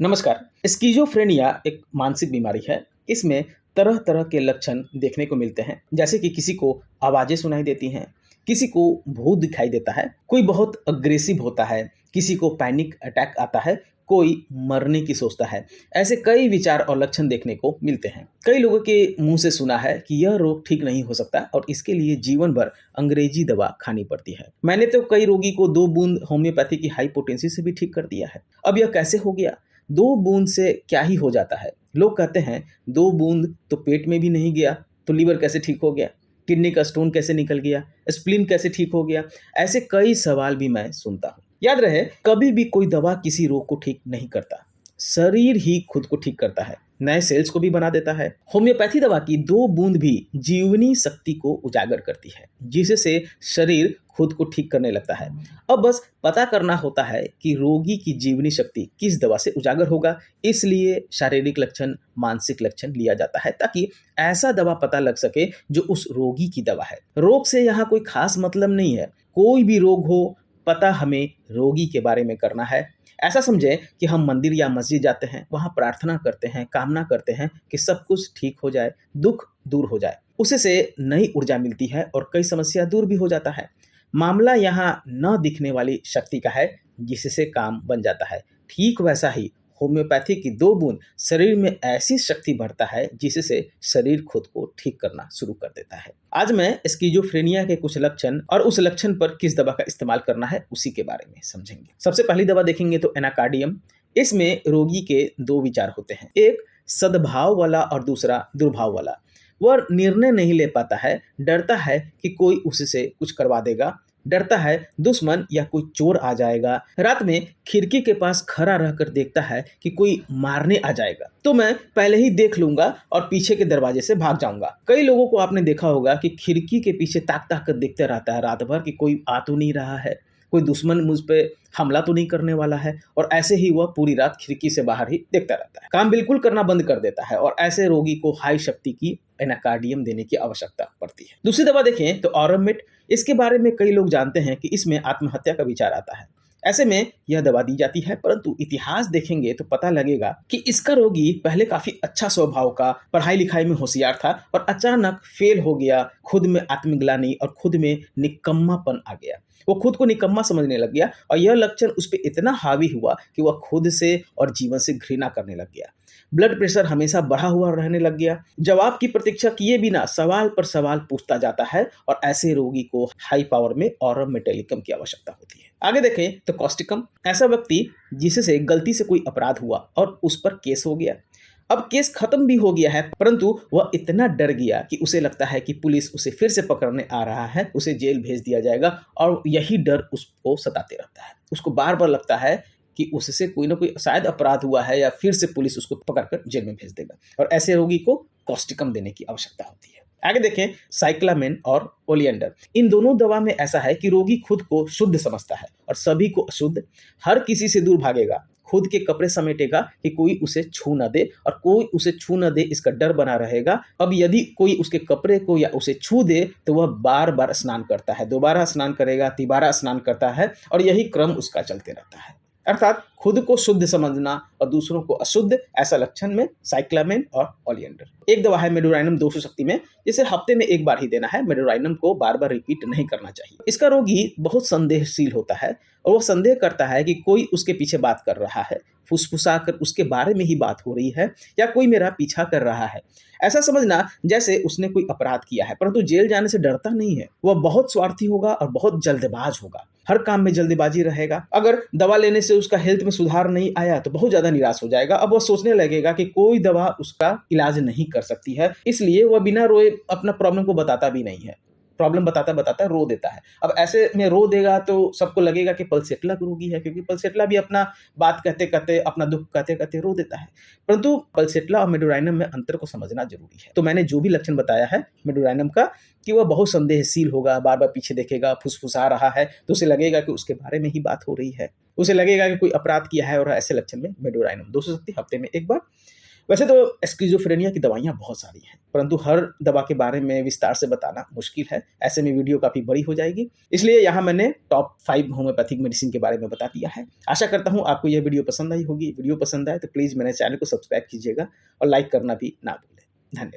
नमस्कार। स्किज़ोफ्रेनिया एक मानसिक बीमारी है। इसमें तरह-तरह के लक्षण देखने को मिलते हैं, जैसे कि किसी को आवाज़ें सुनाई देती हैं, किसी को भूत दिखाई देता है, कोई बहुत अग्रेसिव होता है, किसी को पैनिक अटैक आता है, कोई मरने की सोचता है। ऐसे कई विचार और लक्षण देखने को मिलते हैं। कई लोगों के मुँह से सुना है कि यह रोग ठीक नहीं हो सकता और इसके लिए जीवन भर अंग्रेजी दवा खानी पड़ती है। मैंने तो कई रोगी को 2 बूंद होम्योपैथी की हाई पोटेंसी से भी ठीक कर दिया है। अब यह कैसे हो गया? 2 बूंद से क्या ही हो जाता है? लोग कहते हैं 2 बूंद तो पेट में भी नहीं गया, तो लीवर कैसे ठीक हो गया? किडनी का स्टोन कैसे निकल गया? स्प्लीन कैसे ठीक हो गया? ऐसे कई सवाल भी मैं सुनता हूँ। याद रहे, कभी भी कोई दवा किसी रोग को ठीक नहीं करता। शरीर ही खुद को ठीक करता है, नए सेल्स को भी बना देता है। होम्योपैथी दवा की 2 बूंद भी जीवनी शक्ति को उजागर करती है, जिससे शरीर खुद को ठीक करने लगता है। अब बस पता करना होता है कि रोगी की जीवनी शक्ति किस दवा से उजागर होगा। इसलिए शारीरिक लक्षण, मानसिक लक्षण लिया जाता है ताकि ऐसा दवा पता लग सके जो उस रोगी की दवा है। रोग से यहाँ कोई खास मतलब नहीं है। कोई भी रोग हो, पता हमें रोगी के बारे में करना है। ऐसा समझें कि हम मंदिर या मस्जिद जाते हैं, वहाँ प्रार्थना करते हैं, कामना करते हैं कि सब कुछ ठीक हो जाए, दुख दूर हो जाए। उसी से नई ऊर्जा मिलती है और कई समस्या दूर भी हो जाता है। मामला यहाँ न दिखने वाली शक्ति का है, जिससे काम बन जाता है। ठीक वैसा ही होम्योपैथी की 2 बूंद शरीर में ऐसी शक्ति भरता है, जिससे शरीर खुद को ठीक करना शुरू कर देता है। आज मैं स्किज़ोफ्रेनिया के कुछ लक्षण और उस लक्षण पर किस दवा का इस्तेमाल करना है, उसी के बारे में समझेंगे। सबसे पहली दवा देखेंगे तो एनाकार्डियम। इसमें रोगी के 2 विचार होते हैं, एक सद्भाव वाला और दूसरा दुर्भाव वाला। वह निर्णय नहीं ले पाता है, डरता है कि कोई उससे कुछ करवा देगा, डरता है दुश्मन या कोई चोर आ जाएगा, रात में खिड़की के पास खड़ा रहकर देखता है कि कोई मारने आ जाएगा, तो मैं पहले ही देख लूंगा और पीछे के दरवाजे से भाग जाऊंगा। कई लोगों को आपने देखा होगा कि खिड़की के पीछे ताक ताक कर देखते रहता है रात भर कि कोई आ तो नहीं रहा है, कोई दुश्मन मुझ पे हमला तो नहीं करने वाला है, और ऐसे ही वह पूरी रात खिड़की से बाहर ही देखता रहता है। काम बिल्कुल करना बंद कर देता है और ऐसे रोगी को हाई शक्ति की एनाकार्डियम देने की आवश्यकता पड़ती है। दूसरी दवा देखें तो ऑरमिट। इसके बारे में कई लोग जानते हैं कि इसमें आत्महत्या का विचार आता है। ऐसे में यह दवा दी जाती है, परंतु इतिहास देखेंगे तो पता लगेगा कि इसका रोगी पहले काफी अच्छा स्वभाव का, पढ़ाई लिखाई में होशियार था और अचानक फेल हो गया। खुद में आत्मग्लानि और खुद में निकम्मापन आ गया। वो खुद को निकम्मा समझने लग गया और यह लक्षण उस पर इतना हावी हुआ कि वह खुद से और जीवन से घृणा करने लग गया। ब्लड प्रेशर हमेशा बढ़ा हुआ रहने लग गया। जवाब की प्रतीक्षा किए बिना सवाल पर सवाल पूछता जाता है और ऐसे रोगी को हाई पावर में ऑरम मेटेलिकम की आवश्यकता होती है। आगे देखें तो कॉस्टिकम। ऐसा व्यक्ति जिससे गलती से कोई अपराध हुआ और उस पर केस हो गया। अब केस खत्म भी हो गया है, परंतु वह इतना डर गया कि उसे लगता है कि पुलिस उसे फिर से पकड़ने आ रहा है, उसे जेल भेज दिया जाएगा, और यही डर उसको सताते रहता है। उसको बार बार लगता है कि उससे कोई ना कोई शायद अपराध हुआ है या फिर से पुलिस उसको पकड़कर जेल में भेज देगा, और ऐसे रोगी को कॉस्टिकम देने की आवश्यकता होती है। आगे देखें साइक्लामेन और ओलियंडर। इन दोनों दवा में ऐसा है कि रोगी खुद को शुद्ध समझता है और सभी को अशुद्ध। हर किसी से दूर भागेगा, खुद के कपड़े समेटेगा कि कोई उसे छू न दे, और कोई उसे छू न दे इसका डर बना रहेगा। अब यदि कोई उसके कपड़े को या उसे छू दे तो वह बार बार स्नान करता है, दोबारा स्नान करेगा, तिबारा स्नान करता है, और यही क्रम उसका चलते रहता है। अर्थात खुद को शुद्ध समझना और दूसरों को अशुद्ध, ऐसा लक्षण में साइक्लामेन और ओलियंडर। एक दवा है मेडोराइनम 200 शक्ति में, जिसे हफ्ते में 1 बार ही देना है। मेडोराइनम को बार बार रिपीट नहीं करना चाहिए। इसका रोगी बहुत संदेहशील होता है और वो संदेह करता है कि कोई उसके पीछे बात कर रहा है, फुसफुसाकर उसके बारे में ही बात हो रही है, या कोई मेरा पीछा कर रहा है। ऐसा समझना जैसे उसने कोई अपराध किया है, परंतु जेल जाने से डरता नहीं है। वह बहुत स्वार्थी होगा और बहुत जल्दबाज होगा, हर काम में जल्दबाजी रहेगा। अगर दवा लेने से उसका हेल्थ में सुधार नहीं आया तो बहुत ज्यादा निराश हो जाएगा। अब वह सोचने लगेगा कि कोई दवा उसका इलाज नहीं कर सकती है, इसलिए वह बिना रोए अपना प्रॉब्लम को बताता भी नहीं है। प्रॉब्लम बताता बताता रो देता है। अब ऐसे में रो देगा तो सबको लगेगा कि पल्सेटला रोगी है, क्योंकि पल्सेटला भी अपना बात कहते कहते, अपना दुख कहते कहते रो देता है। परंतु पल्सेटला और मेडोराइनम में अंतर को समझना जरूरी है। तो मैंने जो भी लक्षण बताया है मेडोराइनम का, कि वह बहुत संदेहशील होगा, बार बार पीछे देखेगा, फुसफुसा रहा है तो उसे लगेगा कि उसके बारे में ही बात हो रही है, उसे लगेगा कि कोई अपराध किया है, और ऐसे लक्षण में मेडोराइनम 200 शक्ति हफ्ते में 1 बार। वैसे तो स्किज़ोफ्रेनिया की दवाइयाँ बहुत सारी हैं, परंतु हर दवा के बारे में विस्तार से बताना मुश्किल है। ऐसे में वीडियो काफ़ी बड़ी हो जाएगी। इसलिए यहाँ मैंने टॉप 5 होम्योपैथिक मेडिसिन के बारे में बता दिया है। आशा करता हूँ आपको यह वीडियो पसंद आई होगी। वीडियो पसंद आए तो प्लीज़ मेरे चैनल को सब्सक्राइब कीजिएगा और लाइक करना भी ना भूलें। धन्यवाद।